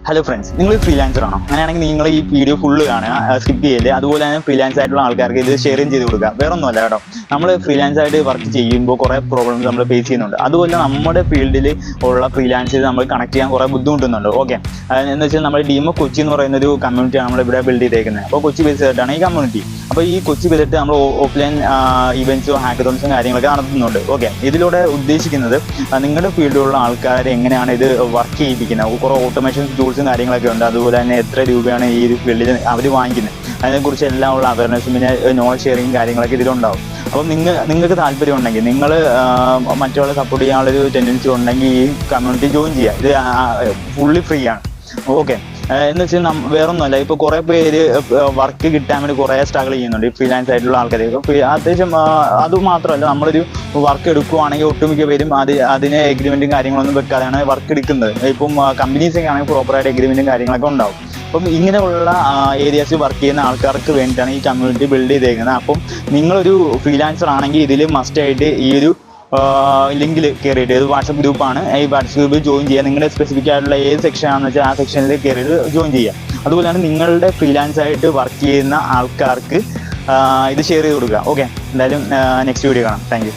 Hello friends, നിങ്ങൾ freelancer ആണോ? അങ്ങനെയാണെങ്കിൽ നിങ്ങൾ ഈ വീഡിയോ ഫുള്ള് കാണുക, സ്കിപ്പ് ചെയ്യില്ല. അതുപോലെ തന്നെ ഫ്രീലാൻസ് ആയിട്ടുള്ള ആൾക്കാർക്ക് ഇത് ഷെയറും ചെയ്ത് കൊടുക്കുക. വേറെ ഒന്നുമല്ല കേട്ടോ, നമ്മൾ ഫ്രീലാൻസ് ആയിട്ട് വർക്ക് ചെയ്യുമ്പോൾ കുറേ പ്രോബ്ലംസ് നമ്മൾ ഫേസ് ചെയ്യുന്നുണ്ട്. അതുപോലെ നമ്മുടെ ഫീൽഡിൽ ഉള്ള ഫ്രീലാൻസ് നമ്മൾ കണക്ട് ചെയ്യാൻ കുറേ ബുദ്ധിമുട്ടുന്നുണ്ട്. ഓക്കെ, എന്ന് വെച്ചാൽ നമ്മുടെ ഡീമോ കൊച്ചി എന്ന് പറയുന്ന ഒരു കമ്മ്യൂണിറ്റിയാണ് നമ്മളിവിടെ ബിൽഡ് ചെയ്തേക്കുന്നത്. അപ്പോൾ കൊച്ചി ബേസ് ആയിട്ടാണ് ഈ കമ്മ്യൂണിറ്റി. അപ്പോൾ ഈ കൊച്ചി ബേസിട്ട് നമ്മൾ ഓഫ്ലൈൻ ഇവൻറ്റ്സും ഹാക്കത്തോൺസും കാര്യങ്ങളൊക്കെ നടത്തുന്നുണ്ട്. ഓക്കെ, ഇതിലൂടെ ഉദ്ദേശിക്കുന്നത് നിങ്ങളുടെ ഫീൽഡിലുള്ള ആൾക്കാരെ എങ്ങനെയാണ് ഇത് വർക്ക് ചെയ്യിപ്പിക്കുന്നത്. കുറേ ഓട്ടോമേഷൻ ടൂൾസും കാര്യങ്ങളൊക്കെ ഉണ്ട്. അതുപോലെ തന്നെ എത്ര രൂപയാണ് ഈ ഒരു ഫീൽഡിൽ അവർ വാങ്ങിക്കുന്നത്, അതിനെക്കുറിച്ച് എല്ലാം ഉള്ള അവയർനെസ്സും പിന്നെ നോളജ് ഷെയറിങ് കാര്യങ്ങളൊക്കെ ഇതിലുണ്ടാവും. അപ്പം നിങ്ങൾക്ക് താല്പര്യം ഉണ്ടെങ്കിൽ, നിങ്ങൾ മറ്റുള്ള സപ്പോർട്ട് ചെയ്യാനുള്ളൊരു ടെൻഡൻസി ഉണ്ടെങ്കിൽ ഈ കമ്മ്യൂണിറ്റി ജോയിൻ ചെയ്യുക. ഇത് ഫുള്ളി ഫ്രീ ആണ്. ഓക്കെ, എന്ന് വെച്ചാൽ വേറൊന്നുമല്ല, ഇപ്പോൾ കുറേ പേര് വർക്ക് കിട്ടാൻ വേണ്ടി കുറേ സ്ട്രഗിൾ ചെയ്യുന്നുണ്ട് ഈ ഫ്രീലാൻസ് ആയിട്ടുള്ള ആൾക്കാർ. അത്യാവശ്യം അതുമാത്രമല്ല, നമ്മളൊരു വർക്ക് എടുക്കുവാണെങ്കിൽ ഒട്ടുമിക്ക പേരും അതിന് എഗ്രിമെൻറ്റും കാര്യങ്ങളൊന്നും വെക്കാതെയാണ് വർക്ക് എടുക്കുന്നത്. ഇപ്പം കമ്പനീസൊക്കെ ആണെങ്കിൽ പ്രോപ്പറായിട്ട് എഗ്രിമെൻറ്റും കാര്യങ്ങളൊക്കെ ഉണ്ടാവും. അപ്പം ഇങ്ങനെയുള്ള ഏരിയാസിൽ വർക്ക് ചെയ്യുന്ന ആൾക്കാർക്ക് വേണ്ടിയിട്ടാണ് ഈ കമ്മ്യൂണിറ്റി ബിൽഡ് ചെയ്തേക്കുന്നത്. അപ്പം നിങ്ങളൊരു ഫ്രീലാൻസർ ആണെങ്കിൽ ഇതിൽ മസ്റ്റായിട്ട് ഈ ഒരു ലിങ്കിൽ കയറിയിട്ട്, ഇത് വാട്സപ്പ് ഗ്രൂപ്പാണ്, ഈ വാട്സപ്പ് ഗ്രൂപ്പിൽ ജോയിൻ ചെയ്യുക. നിങ്ങളുടെ സ്പെസിഫിക് ആയിട്ടുള്ള ഏത് സെക്ഷൻ ആണെന്ന് വെച്ചാൽ ആ സെക്ഷനിൽ കയറിയിട്ട് ജോയിൻ ചെയ്യുക. അതുപോലെ തന്നെ നിങ്ങളുടെ ഫ്രീലാൻസ് ആയിട്ട് വർക്ക് ചെയ്യുന്ന ആൾക്കാർക്ക് ഇത് ഷെയർ ചെയ്ത് കൊടുക്കുക. ഓക്കെ, എന്തായാലും നെക്സ്റ്റ് വീഡിയോ കാണാം. Thank you.